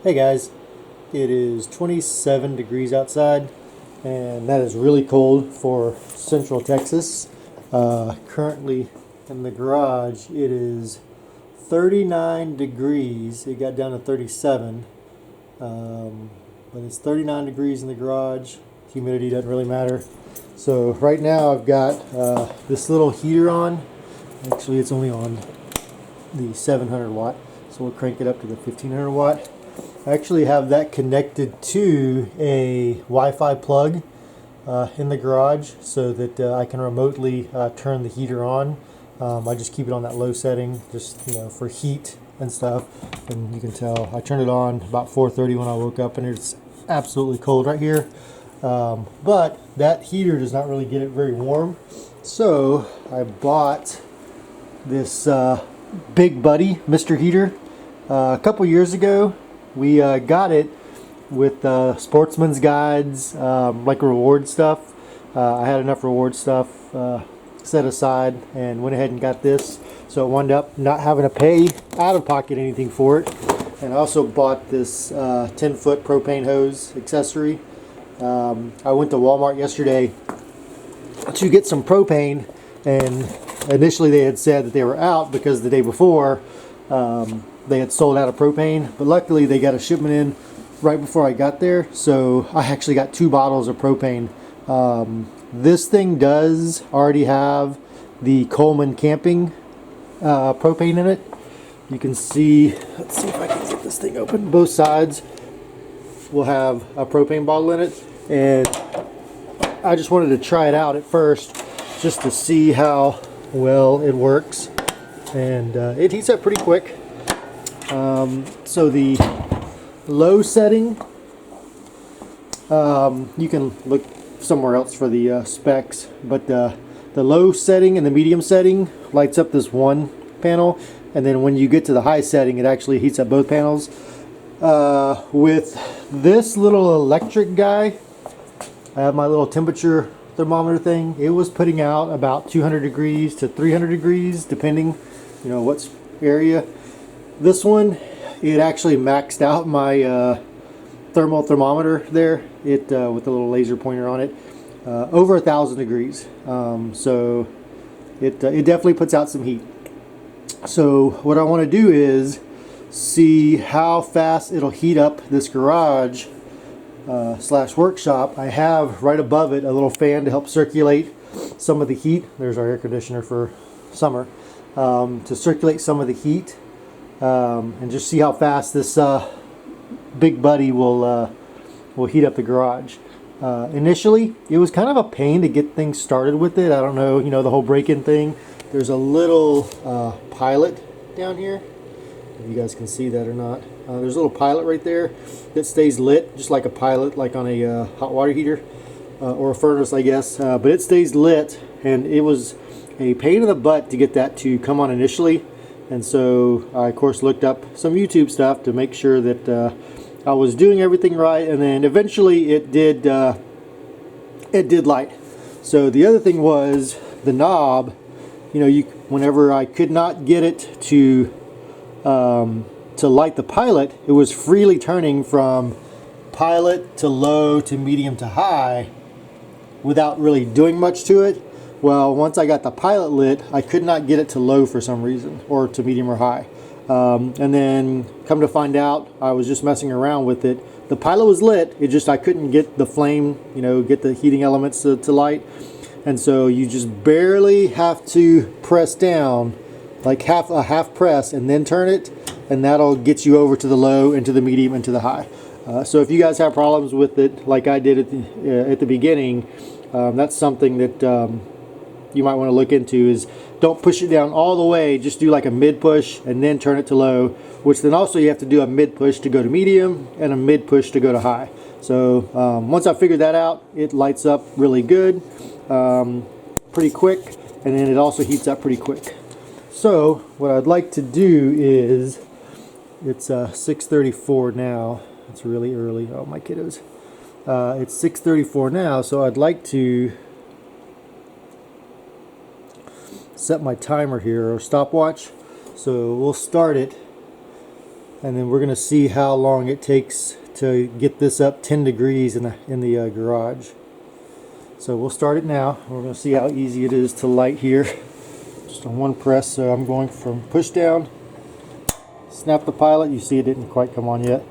Hey guys, it is 27 degrees outside, and that is really cold for Central Texas. Currently in the garage, it is 39 degrees. It got down to 37, but it's 39 degrees in the garage. Humidity doesn't really matter. So right now I've got this little heater on. Actually, it's only on the 700 watt, so we'll crank it up to the 1500 watt. I actually have that connected to a Wi-Fi plug in the garage so that I can remotely turn the heater on. I just keep it on that low setting, just for heat and stuff. And you can tell I turned it on about 4:30 when I woke up, and it's absolutely cold right here. But that heater does not really get it very warm, so I bought this Big Buddy Mr. Heater a couple years ago. We got it with Sportsman's Guides, like reward stuff. I had enough reward stuff set aside and went ahead and got this, so I wound up not having to pay out of pocket anything for it. And I also bought this 10-foot propane hose accessory. I went to Walmart yesterday to get some propane, and initially they had said that they were out because the day before they had sold out of propane, but luckily they got a shipment in right before I got there, so I actually got 2 bottles of propane. This thing does already have the Coleman camping propane in it. You can see, let's see if I can get this thing open. Both sides will have a propane bottle in it, and I just wanted to try it out at first just to see how well it works, and it heats up pretty quick. So the low setting, you can look somewhere else for the specs, but the low setting and the medium setting lights up this one panel, and then when you get to the high setting, it actually heats up both panels. With this little electric guy, I have my little temperature thermometer thing. It was putting out about 200 degrees to 300 degrees, depending, what area. This one, it actually maxed out my thermal thermometer there. It with the little laser pointer on it, over 1,000 degrees. So it definitely puts out some heat. So what I want to do is see how fast it'll heat up this garage slash workshop. I have right above it a little fan to help circulate some of the heat. There's our air conditioner for summer, to circulate some of the heat, and just see how fast this Big Buddy will heat up the garage. Initially, it was kind of a pain to get things started with it. I don't know, the whole break-in thing. There's a little pilot down here, if you guys can see that or not. There's a little pilot right there that stays lit, just like a pilot, like on a hot water heater or a furnace, I guess. But it stays lit, and it was a pain in the butt to get that to come on initially. And so I, of course, looked up some YouTube stuff to make sure that I was doing everything right, and then eventually it did light. So the other thing was the knob. Whenever I could not get it to light the pilot, it was freely turning from pilot to low to medium to high without really doing much to it. Well, once I got the pilot lit, I could not get it to low for some reason, or to medium or high. And then come to find out, I was just messing around with it. The pilot was lit, it just I couldn't get the flame, get the heating elements to light. And so you just barely have to press down, like a half press, and then turn it, and that'll get you over to the low, into the medium, into the high. So if you guys have problems with it, like I did at the beginning, that's something that you might want to look into. Is don't push it down all the way, just do like a mid push and then turn it to low, which then also you have to do a mid push to go to medium and a mid push to go to high. So once I figured that out, it lights up really good, pretty quick, and then it also heats up pretty quick. So what I'd like to do is, it's 6:34 now. It's really early. Oh, my kiddos. It's 6:34 now, so I'd like to set my timer here, or stopwatch. So we'll start it and then we're going to see how long it takes to get this up 10 degrees in the garage. So we'll start it now. We're going to see how easy it is to light here. Just on one press. So I'm going from push down, snap the pilot. You see it didn't quite come on yet.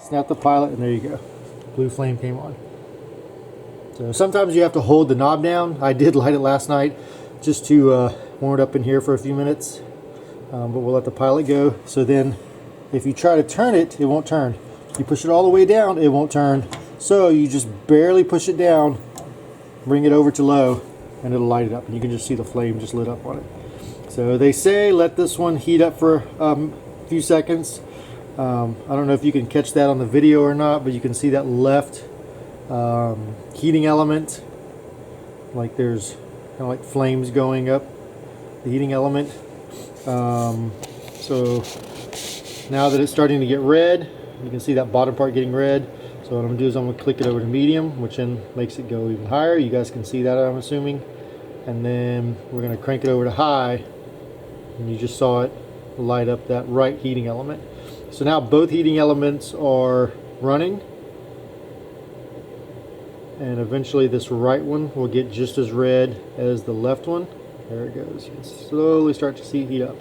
Snap the pilot, and there you go. Blue flame came on. So sometimes you have to hold the knob down. I did light it last night just to warm it up in here for a few minutes. But we'll let the pilot go. So then if you try to turn it, it won't turn. You push it all the way down, it won't turn. So you just barely push it down, bring it over to low, and it'll light it up. And you can just see the flame just lit up on it. So they say let this one heat up for a few seconds. I don't know if you can catch that on the video or not, but you can see that left heating element. Like there's kind of like flames going up the heating element. So now that it's starting to get red, you can see that bottom part getting red. So what I'm going to do is I'm going to click it over to medium, which then makes it go even higher. You guys can see that, I'm assuming. And then we're going to crank it over to high, and you just saw it light up that right heating element. So now both heating elements are running, and eventually this right one will get just as red as the left one. There it goes. You can slowly start to see it heat up.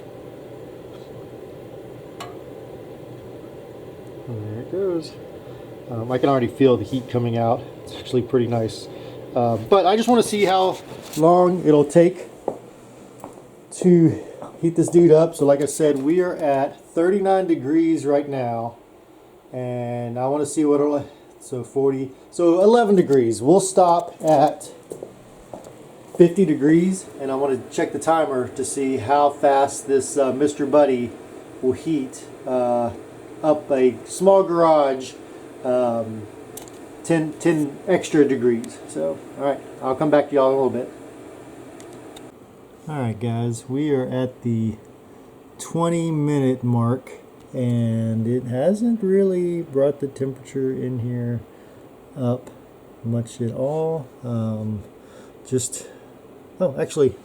And there it goes. I can already feel the heat coming out. It's actually pretty nice. But I just want to see how long it'll take to heat this dude up. So like I said, we are at 39 degrees right now. And I want to see what it'll... So 40... So 11 degrees. We'll stop at 50 degrees. And I want to check the timer to see how fast this Mr. Buddy will heat up a small garage 10 extra degrees. So, alright, I'll come back to y'all in a little bit. Alright guys, we are at the 20-minute mark, and it hasn't really brought the temperature in here up much at all. Actually,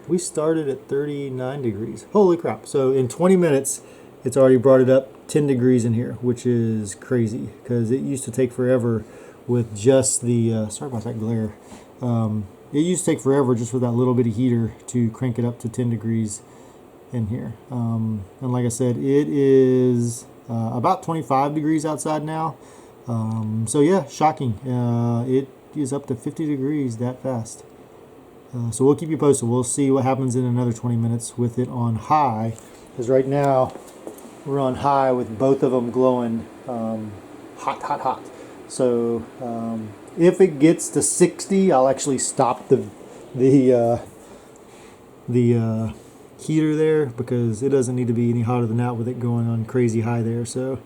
we started at 39 degrees. Holy crap. So in 20 minutes, it's already brought it up 10 degrees in here, which is crazy because it used to take forever with just the, sorry about that glare. It used to take forever just with that little bitty heater to crank it up to 10 degrees in here. And like I said, it is about 25 degrees outside now. So yeah, shocking. It is up to 50 degrees that fast. So we'll keep you posted. We'll see what happens in another 20 minutes with it on high, because right now we're on high with both of them glowing hot, hot, hot. So if it gets to 60, I'll actually stop the heater there, because it doesn't need to be any hotter than that with it going on crazy high there. So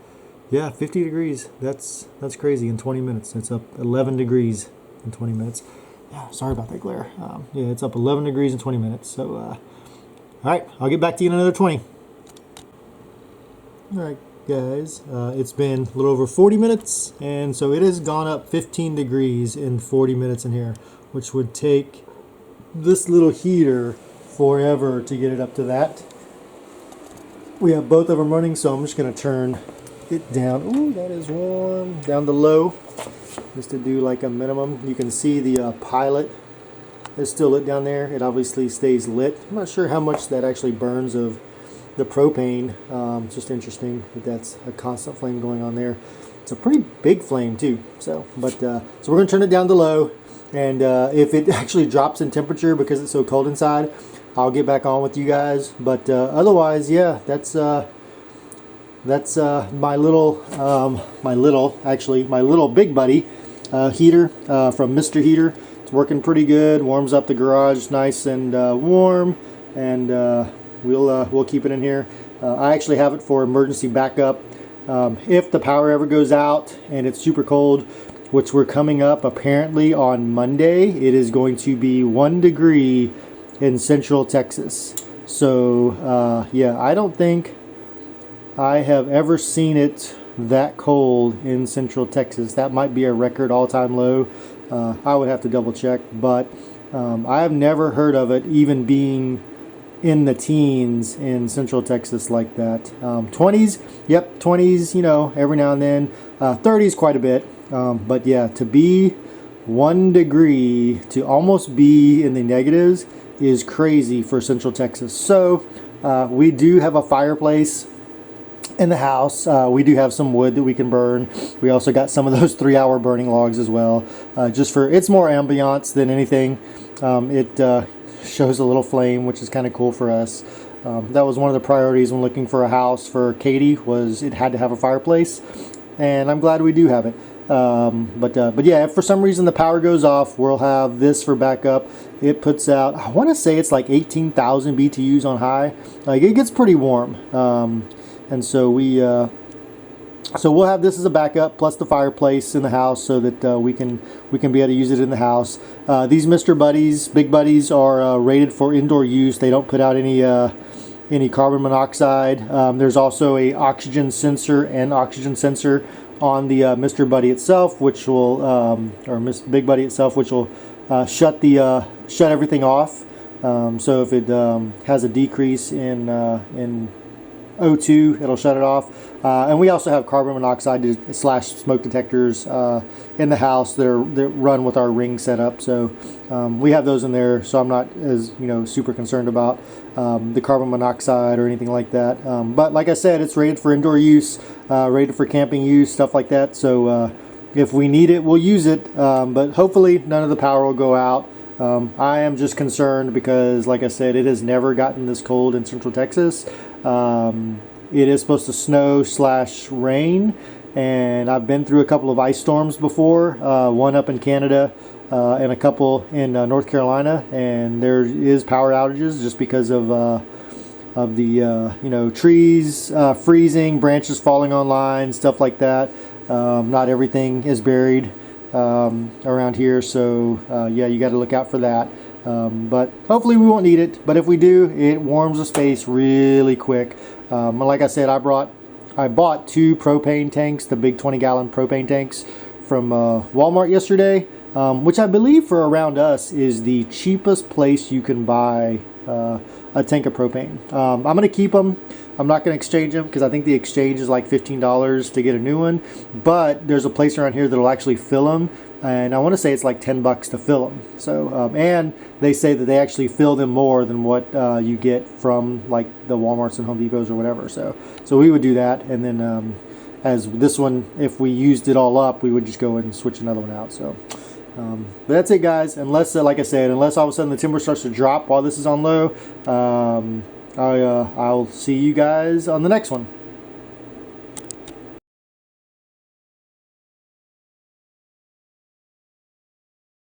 yeah, 50 degrees. That's crazy in 20 minutes. It's up 11 degrees in 20 minutes. Yeah, sorry about that glare. Yeah, it's up 11 degrees in 20 minutes. So all right, I'll get back to you in another 20. Alright guys, it's been a little over 40 minutes, and so it has gone up 15 degrees in 40 minutes in here, which would take this little heater forever to get it up to that. We have both of them running, so I'm just going to turn it down. Ooh, that is warm. Down to low, just to do like a minimum. You can see the pilot is still lit down there. It obviously stays lit. I'm not sure how much that actually burns of the propane. It's just interesting that that's a constant flame going on there. It's a pretty big flame too. So we're going to turn it down to low, and if it actually drops in temperature because it's so cold inside, I'll get back on with you guys. But otherwise, yeah, that's my little big buddy heater from Mr. Heater. It's working pretty good. Warms up the garage nice and warm, and we'll keep it in here. I actually have it for emergency backup. If the power ever goes out and it's super cold, which we're coming up apparently on Monday, it is going to be 1 degree in Central Texas. So yeah, I don't think I have ever seen it that cold in Central Texas. That might be a record all-time low. I would have to double check, but I have never heard of it even being in the teens in Central Texas like that. 20s, yep, 20s, you know, every now and then. 30s quite a bit. But yeah, to be 1 degree, to almost be in the negatives, is crazy for Central Texas. So we do have a fireplace in the house. We do have some wood that we can burn. We also got some of those 3-hour burning logs as well. Just for, it's more ambiance than anything. It shows a little flame, which is kind of cool for us. That was one of the priorities when looking for a house for Katie, was it had to have a fireplace, and I'm glad we do have it. But yeah, if for some reason the power goes off, we'll have this for backup. It puts out, I want to say it's like 18,000 BTUs on high. Like, it gets pretty warm. And so we'll have this as a backup, plus the fireplace in the house, so that we can be able to use it in the house. These Mr. Buddies, Big Buddies, are rated for indoor use. They don't put out any carbon monoxide. There's also a oxygen sensor and oxygen sensor on the Mr. Buddy itself, which will, or Big Buddy itself, which will shut everything off. So if it has a decrease in O2, it'll shut it off. And we also have carbon monoxide slash smoke detectors in the house that run with our ring setup. So we have those in there, so I'm not as, you know, super concerned about the carbon monoxide or anything like that. But like I said, it's rated for indoor use, rated for camping use, stuff like that. So if we need it, we'll use it. But hopefully none of the power will go out. I am just concerned because, like I said, it has never gotten this cold in Central Texas. It is supposed to snow slash rain, and I've been through a couple of ice storms before, one up in Canada and a couple in North Carolina, and there is power outages just because of the you know, trees freezing, branches falling on lines, stuff like that. Not everything is buried around here, so yeah, you got to look out for that. But hopefully we won't need it, but if we do, it warms the space really quick. Like I said, I bought 2 propane tanks, the big 20-gallon propane tanks from Walmart yesterday, which I believe for around us is the cheapest place you can buy a tank of propane. I'm going to keep them. I'm not going to exchange them because I think the exchange is like $15 to get a new one, but there's a place around here that'll actually fill them, and I want to say it's like $10 to fill them. So and they say that they actually fill them more than what you get from like the Walmarts and Home Depots or whatever. So we would do that, and then as this one, if we used it all up, we would just go and switch another one out. So but that's it, guys. Unless like I said, unless all of a sudden the timber starts to drop while this is on low, I'll see you guys on the next one.